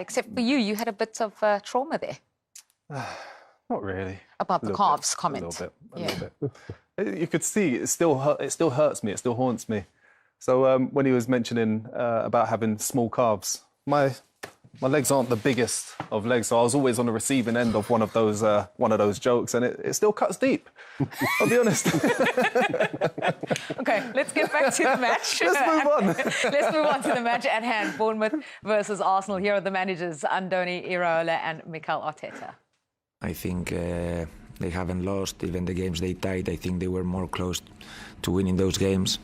Except for you, you had a bit of trauma there. Not really. About the calves comment. A little bit. You could see it still hurts me. It still haunts me. So when he was mentioning about having small calves, my legs aren't the biggest of legs, so I was always on the receiving end of one of those jokes, and it still cuts deep. I'll be honest. Okay, let's get back to the match. Let's move on. Let's move on to the match at hand. Bournemouth versus Arsenal. Here are the managers, Andoni Iraola and Mikel Arteta. I think they haven't lost. Even the games they tied, I think they were more close to winning those games.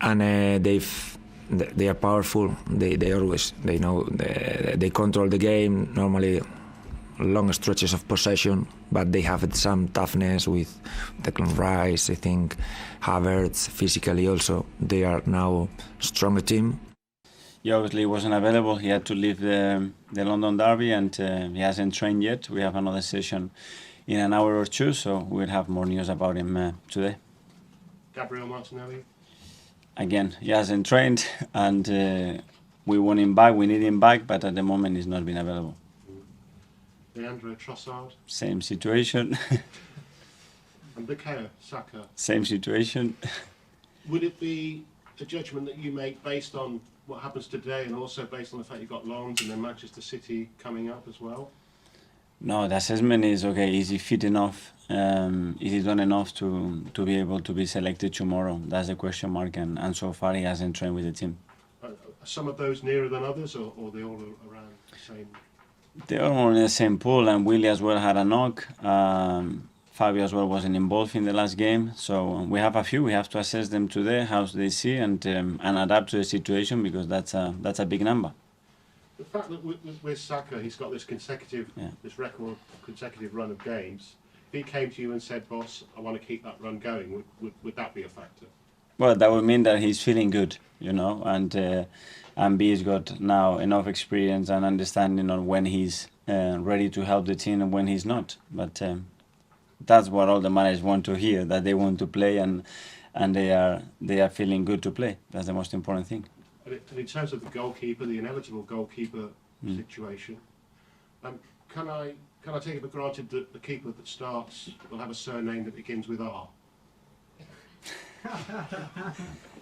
And they are powerful. They know they control the game. Normally, long stretches of possession, but they have some toughness with Declan Rice. I think Havertz physically also. They are now a stronger team. He obviously wasn't available. He had to leave the London derby, and he hasn't trained yet. We have another session in an hour or two, so we'll have more news about him today. Gabriel Martinelli? Again, he hasn't trained, and we want him back. We need him back, but at the moment he's not been available. Leandro Trossard? Same situation. And Bukayo Saka? Same situation. Would it be a judgment that you make based on what happens today and also based on the fact you've got Lens and then Manchester City coming up as well? No, the assessment is, okay, is he fit enough? Is he done enough to be able to be selected tomorrow? That's the question mark, and so far he hasn't trained with the team. Are some of those nearer than others, or are they all around the same? They're all in the same pool, and Willie as well had a knock. Fabio as well wasn't involved in the last game, so we have a few. We have to assess them today, how they see, and adapt to the situation, because that's a big number. The fact that with Saka, he's got this this record consecutive run of games. If he came to you and said, "Boss, I want to keep that run going," would that be a factor? Well, that would mean that he's feeling good, and B's got now enough experience and understanding on when he's ready to help the team and when he's not. But that's what all the managers want to hear, that they want to play and they are feeling good to play. That's the most important thing. And in terms of the goalkeeper, the inevitable goalkeeper situation, can I take it for granted that the keeper that starts will have a surname that begins with R?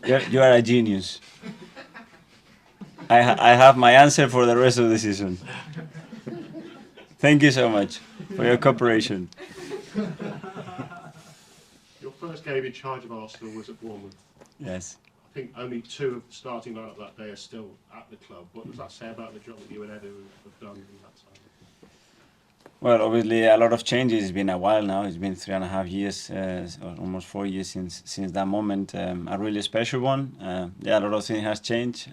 You are a genius. I have my answer for the rest of the season. Thank you so much for your cooperation. Your first game in charge of Arsenal was at Bournemouth. Yes. I think only 2 of the starting lineup that day are still at the club. What does that say about the job that you and Edu have done in that time? Well, obviously a lot of changes. It's been a while now. It's been 3.5 years, or almost 4 years since that moment. A really special one. A lot of things has changed.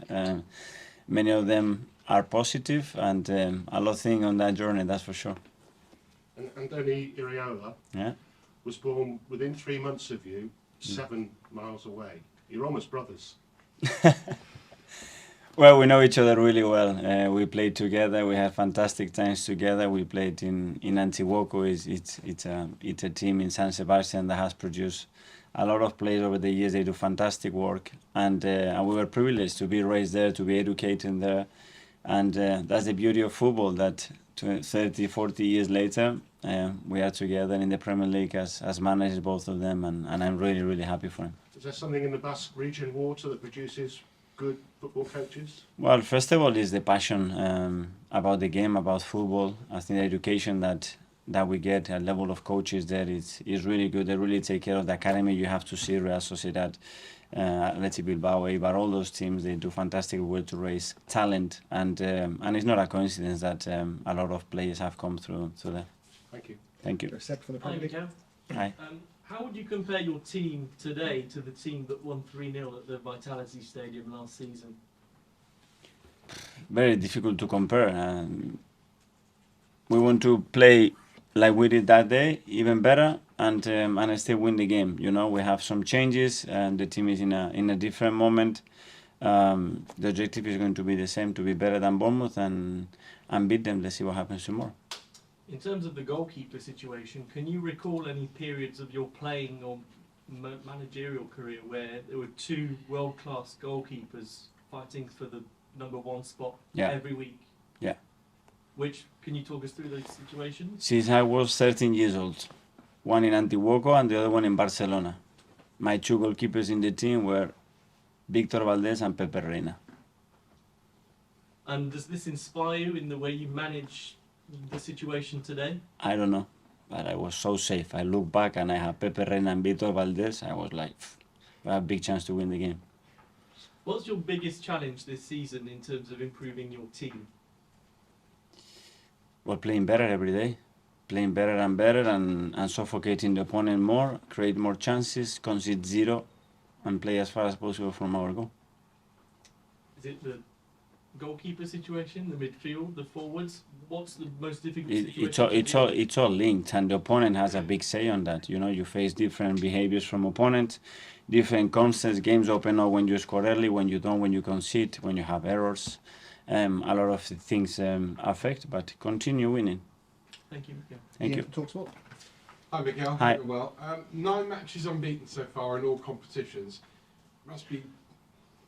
Many of them are positive, and a lot of things on that journey, that's for sure. And Andoni Iraola was born within 3 months of you, 7 miles away. You're almost brothers. Well, we know each other really well. We played together. We had fantastic times together. We played in Antioquia. It's a team in San Sebastian that has produced a lot of players over the years. They do fantastic work, and we were privileged to be raised there, to be educated there, and that's the beauty of football. That 30, 40 years later, we are together in the Premier League as managers, both of them, and I'm really, really happy for him. Is there something in the Basque region water that produces good football coaches? Well, first of all, is the passion about the game, about football. I think the education that we get, a level of coaches there is really good. They really take care of the academy. You have to see Real Sociedad, Athletic Bilbao, Eibar, all those teams. They do fantastic work to raise talent, and it's not a coincidence that a lot of players have come through there. Thank you. Thank you. Hi, Mikel. Hi. How would you compare your team today to the team that won 3-0 at the Vitality Stadium last season? Very difficult to compare. We want to play like we did that day, even better, and still win the game. We have some changes, and the team is in a different moment. The objective is going to be the same, to be better than Bournemouth and beat them. Let's see what happens tomorrow. In terms of the goalkeeper situation, can you recall any periods of your playing or managerial career where there were 2 world-class goalkeepers fighting for the #1 spot every week? Can you talk us through those situations? Since I was 13 years old, one in Antiguoco and the other one in Barcelona. My two goalkeepers in the team were Víctor Valdés and Pepe Reina. And does this inspire you in the way you manage the situation today? I don't know, but I was so safe. I look back and I have Pepe Reina and Víctor Valdés. I was like, we have a big chance to win the game. What's your biggest challenge this season in terms of improving your team? Well, playing better every day. Playing better and suffocating the opponent more, create more chances, concede zero, and play as far as possible from our goal. Is it the goalkeeper situation, the midfield, the forwards? What's the most difficult situation? It's all linked, and the opponent has a big say on that. You know, you face different behaviors from opponent, different concepts. Games open up when you score early, when you don't, when you concede, when you have errors. A lot of things affect, but continue winning. Thank you, Miguel. Thank you. Talk sport. Hi Miguel, Hi. hope you're well. 9 matches unbeaten so far in all competitions. Must be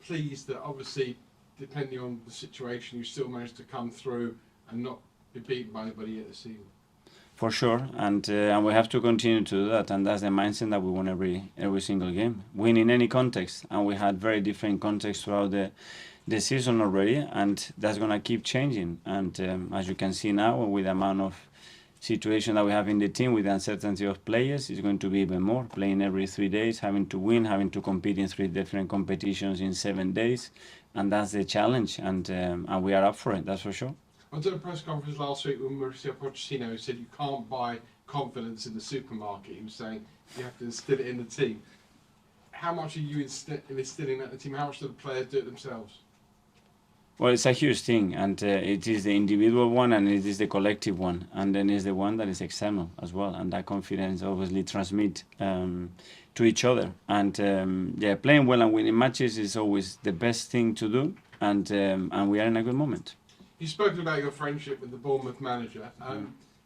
pleased that obviously, depending on the situation, you still managed to come through and not be beaten by anybody yet this season. For sure, and we have to continue to do that, and that's the mindset that we won every single game. Win in any context, and we had very different contexts throughout the season already, and that's going to keep changing. And as you can see now, with the amount of situation that we have in the team, with the uncertainty of players, it's going to be even more. Playing every 3 days, having to win, having to compete in 3 different competitions in 7 days, and that's the challenge, and we are up for it, that's for sure. I was at a press conference last week when Mauricio Pochettino said you can't buy confidence in the supermarket. He was saying you have to instill it in the team. How much are you instilling that in the team? How much do the players do it themselves? Well, it's a huge thing, and it is the individual one and it is the collective one, and then is the one that is external as well, and that confidence obviously transmit to each other. And yeah, playing well and winning matches is always the best thing to do, and we are in a good moment. You've spoken about your friendship with the Bournemouth manager.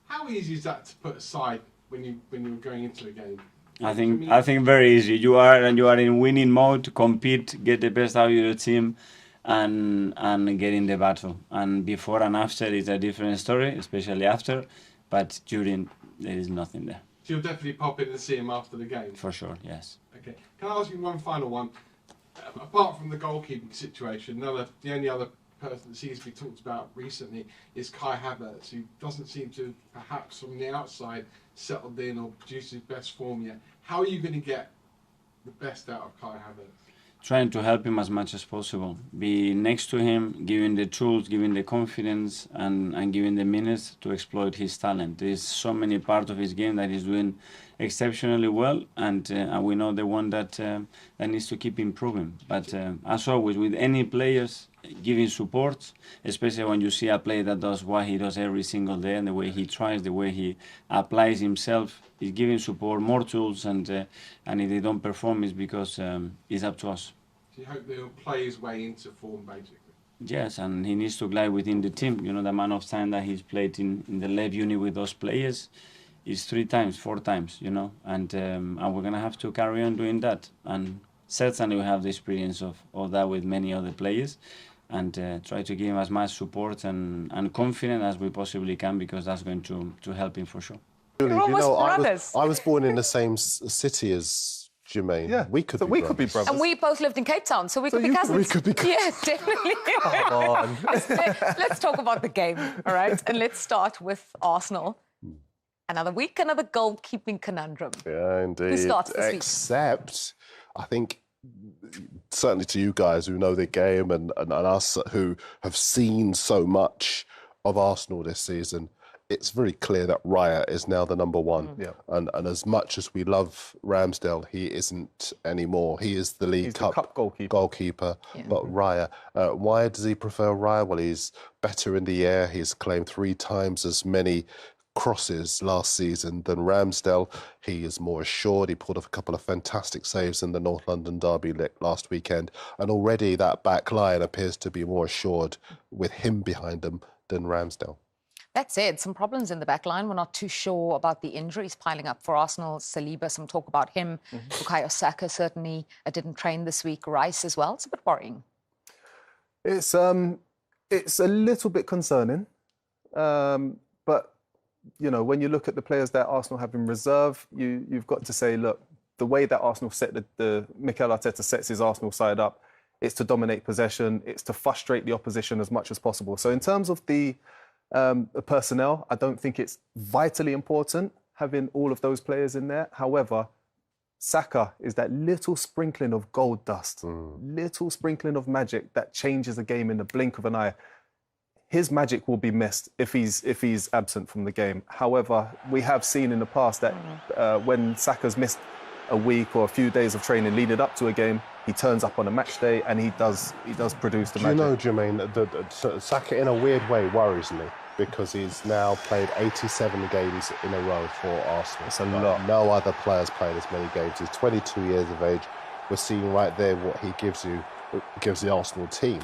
How easy is that to put aside when you're going into a game? I think very easy. You are in winning mode, compete, get the best out of your team, and get in the battle. And before and after is a different story, especially after, but during there is nothing there. So you'll definitely pop in and see him after the game? For sure, yes. Okay. Can I ask you one final one? Apart from the goalkeeping situation, the only other person that seems to be talked about recently is Kai Havertz, who doesn't seem to, perhaps from the outside, settled in or produced his best form yet. How are you going to get the best out of Kai Havertz? Trying to help him as much as possible. Be next to him, giving the tools, giving the confidence, and giving the minutes to exploit his talent. There's so many parts of his game that he's doing exceptionally well, and we know the one that needs to keep improving. But as always, with any players, giving support, especially when you see a player that does what he does every single day, and the way he tries, the way he applies himself, is giving support, more tools, and if they don't perform, it's because it's up to us. So you hope they'll play his way into form, basically? Yes, and he needs to glide within the team. You know, the amount of time that he's played in the left unit with those players is 3 times, 4 times, you know, and we're going to have to carry on doing that. And certainly we have the experience of that with many other players, and try to give him as much support and confidence as we possibly can, because that's going to help him for sure. You're almost brothers. I was born in the same city as Jermaine. Yeah, we could be brothers. And we both lived in Cape Town, so we could be cousins. We could be cousins. Yeah, definitely. Come on. Let's talk about the game, all right? And let's start with Arsenal. Another week, another goalkeeping conundrum. Yeah, indeed. Who starts this week? Except, I think, certainly to you guys who know the game and us who have seen so much of Arsenal this season, it's very clear that Raya is now the number one. Yeah. And as much as we love Ramsdale, he isn't anymore. He is the League Cup goalkeeper. Yeah. But Raya, why does he prefer Raya? Well, he's better in the air. He's claimed 3 times as many crosses last season than Ramsdale. He is more assured. He pulled off a couple of fantastic saves in the North London derby last weekend, and already that back line appears to be more assured with him behind them than Ramsdale. That said, some problems in the back line. We're not too sure about the injuries piling up for Arsenal. Saliba, some talk about him. Bukayo Saka certainly didn't train this week. Rice as well. It's a bit worrying. It's a little bit concerning. But, you know, when you look at the players that Arsenal have in reserve, you've got to say, look, the way that Arsenal Mikel Arteta sets his Arsenal side up, it's to dominate possession, it's to frustrate the opposition as much as possible. So in terms of the personnel, I don't think it's vitally important having all of those players in there. However, Saka is that little sprinkling of gold dust, little sprinkling of magic that changes the game in the blink of an eye. His magic will be missed if he's absent from the game. However, we have seen in the past that when Saka's missed a week or a few days of training leading up to a game, he turns up on a match day and he does produce the magic. You know, Jermaine, that Saka in a weird way worries me because he's now played 87 games in a row for Arsenal. It's a lot. No other players played as many games. He's 22 years of age. We're seeing right there what he gives the Arsenal team.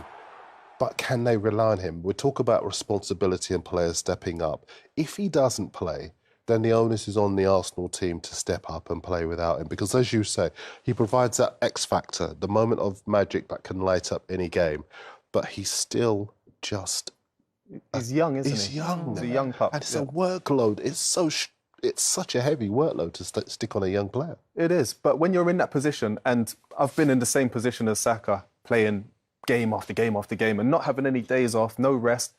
But can they rely on him? We talk about responsibility and players stepping up. If he doesn't play, then the onus is on the Arsenal team to step up and play without him. Because as you say, he provides that X factor, the moment of magic that can light up any game. But he's still just... He's young, isn't he? He's young. He's a young pup. And it's a workload. It's such a heavy workload to stick on a young player. It is. But when you're in that position, and I've been in the same position as Saka, playing game after game after game and not having any days off, no rest,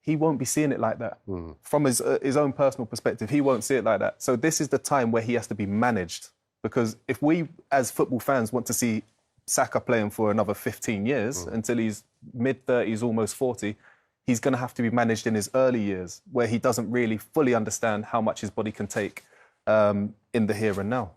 he won't be seeing it like that. From his own personal perspective, he won't see it like that. So this is the time where he has to be managed. Because if we, as football fans, want to see Saka playing for another 15 years, until he's mid-30s, almost 40, he's going to have to be managed in his early years, where he doesn't really fully understand how much his body can take in the here and now.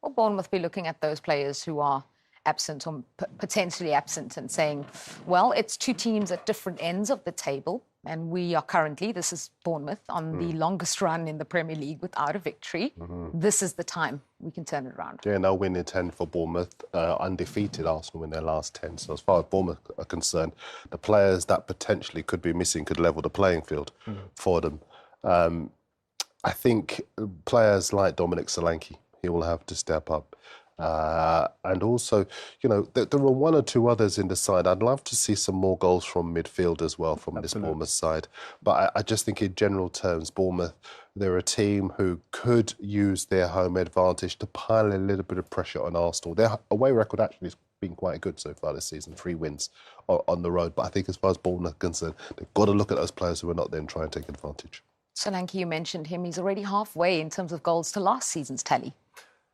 Will Bournemouth be looking at those players who are absent or potentially absent and saying, well, it's two teams at different ends of the table, and we are currently, this is Bournemouth, on the longest run in the Premier League without a victory. This is the time we can turn it around. Yeah, no win in 10 for Bournemouth. Undefeated Arsenal in their last 10. So as far as Bournemouth are concerned, the players that potentially could be missing could level the playing field for them. I think players like Dominic Solanke, he will have to step up. And also, you know, there are one or two others in the side. I'd love to see some more goals from midfield as well from this Bournemouth side. But I just think in general terms, Bournemouth, they're a team who could use their home advantage to pile a little bit of pressure on Arsenal. Their away record actually has been quite good so far this season, 3 wins on the road. But I think as far as Bournemouth are concerned, they've got to look at those players who are not there and try and take advantage. Solanke, you mentioned him. He's already halfway in terms of goals to last season's tally.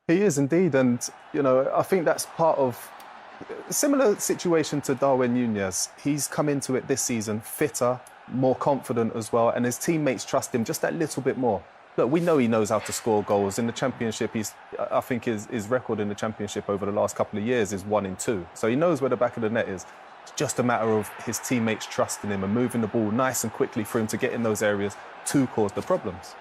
He is indeed, and you know, I think that's part of a similar situation to Darwin Núñez. He's come into it this season fitter, more confident as well, and his teammates trust him just that little bit more. Look, we know he knows how to score goals in the Championship. I think his record in the Championship over the last couple of years is 1 in 2, so he knows where the back of the net is. It's just a matter of his teammates trusting him and moving the ball nice and quickly for him to get in those areas to cause the problems.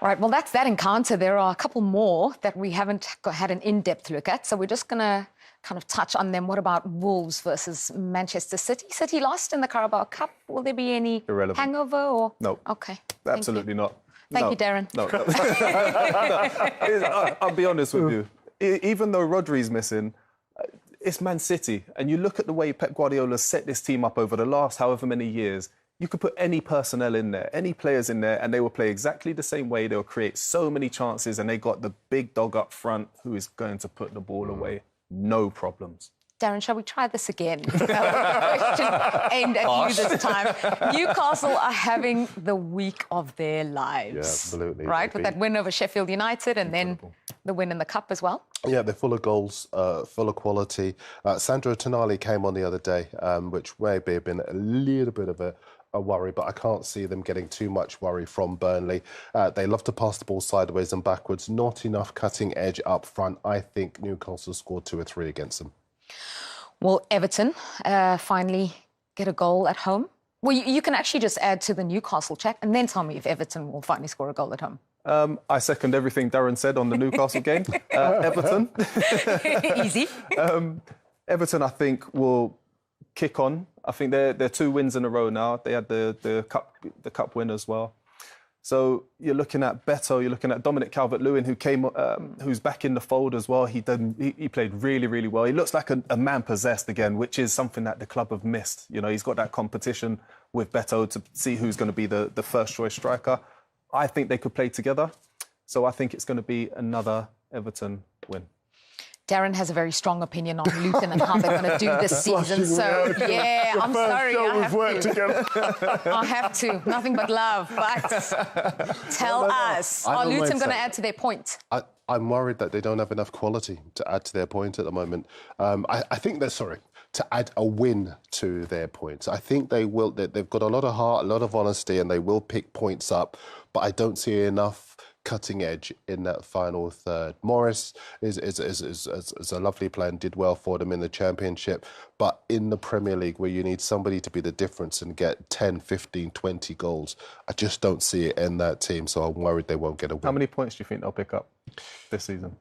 Right, well, that's that encounter. There are a couple more that we haven't had an in-depth look at, so we're just going to kind of touch on them. What about Wolves versus Manchester City? City lost in the Carabao Cup. Will there be any hangover? Or No. Okay. Absolutely not. Thank you, Darren. No. I'll be honest with you. Even though Rodri's missing, it's Man City. And you look at the way Pep Guardiola set this team up over the last however many years. You could put any personnel in there, any players in there, and they will play exactly the same way. They'll create so many chances, and they got the big dog up front who is going to put the ball away. No problems. Darren, shall we try this again? Question aimed at you this time. Newcastle are having the week of their lives. Yeah, absolutely. Right, with that win over Sheffield United and then the win in the Cup as well. Yeah, they're full of goals, full of quality. Sandro Tonali came on the other day, which maybe have been a little bit of a worry, but I can't see them getting too much worry from Burnley. They love to pass the ball sideways and backwards. Not enough cutting edge up front. I think Newcastle scored 2 or 3 against them. Will Everton finally get a goal at home? Well, you can actually just add to the Newcastle chat and then tell me if Everton will finally score a goal at home. I second everything Darren said on the Newcastle game. Everton. Easy. Everton, I think, will kick on. I think they're 2 wins in a row now. They had the cup win as well. So you're looking at Beto, you're looking at Dominic Calvert-Lewin, who's back in the fold as well. He played really, really well. He looks like a man possessed again, which is something that the club have missed. You know, he's got that competition with Beto to see who's going to be the first choice striker. I think they could play together. So I think it's going to be another Everton win. Darren has a very strong opinion on Luton and how they're going to do this season. So, yeah, I'm sorry. I have to. Nothing but love. But tell us, are Luton going to add to their point? I'm worried that they don't have enough quality to add to their point at the moment. I think to add a win to their points. I think they will. They've got a lot of heart, a lot of honesty, and they will pick points up. But I don't see enough cutting edge in that final third. Morris is a lovely player and did well for them in the Championship, but in the Premier League where you need somebody to be the difference and get 10, 15, 20 goals, I just don't see it in that team, so I'm worried they won't get a win. How many points do you think they'll pick up this season?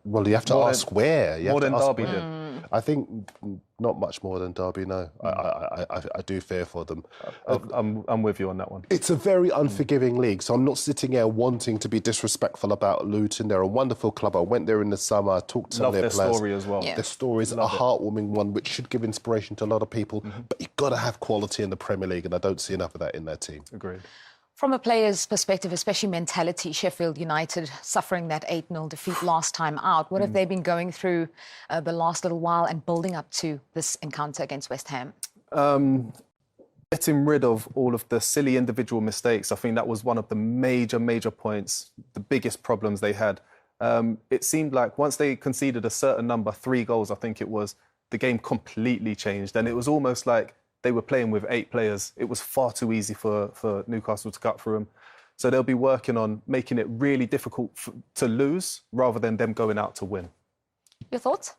Well, you have to ask where. More than Derby did. I think not much more than Derby, no. I do fear for them. I'm with you on that one. It's a very unforgiving league, so I'm not sitting here wanting to be disrespectful about Luton. They're a wonderful club. I went there in the summer, I talked to their players. Love their story as well. Yeah. Their story is a heartwarming one, which should give inspiration to a lot of people. But you've got to have quality in the Premier League, and I don't see enough of that in their team. Agreed. From a player's perspective, especially mentality, Sheffield United suffering that 8-0 defeat last time out. What have they been going through the last little while and building up to this encounter against West Ham? Getting rid of all of the silly individual mistakes. I think that was one of the major points, the biggest problems they had. It seemed like once they conceded a certain number, 3 goals, I think it was, the game completely changed. And it was almost like they were playing with 8 players. It was far too easy for Newcastle to cut through them. So they'll be working on making it really difficult to lose rather than them going out to win. Your thoughts?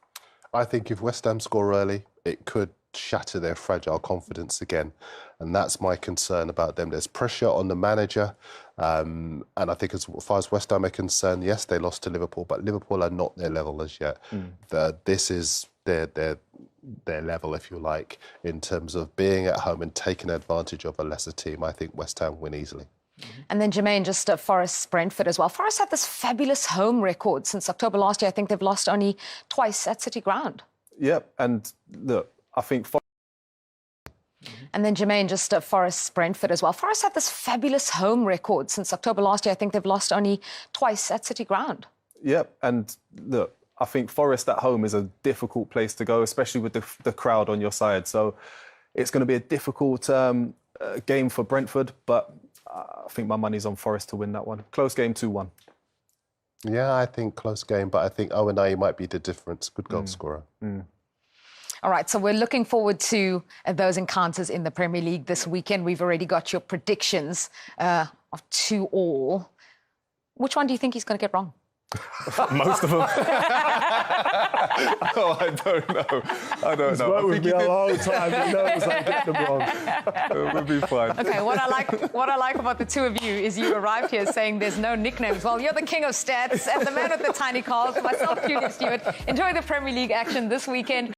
I think if West Ham score early, it could shatter their fragile confidence again. And that's my concern about them. There's pressure on the manager. And I think as far as West Ham are concerned, yes, they lost to Liverpool, but Liverpool are not their level as yet. This is their level, if you like, in terms of being at home and taking advantage of a lesser team. I think West Ham win easily. And then, Jermaine, just Forest Brentford as well. Forest had this fabulous home record since October last year. I think they've lost only twice at City Ground. Yep, and look, I think... And then, Jermaine, just Forest Brentford as well. Forest had this fabulous home record since October last year. I think they've lost only twice at City Ground. Yep, and look, I think Forest at home is a difficult place to go, especially with the crowd on your side. So it's going to be a difficult game for Brentford, but I think my money's on Forest to win that one. Close game, 2-1. Yeah, I think close game, but I think Owenay might be the difference. Good goal scorer. All right, so we're looking forward to those encounters in the Premier League this weekend. We've already got your predictions of 2-2. Which one do you think he's going to get wrong? Most of them. Oh, I don't know. He's worked with me a long time. He knows I get them wrong. It would be fine. Okay, what I like about the two of you is you arrived here saying there's no nicknames. Well, you're the king of stats and the man with the tiny calls. Myself, Julian Stewart. Enjoy the Premier League action this weekend.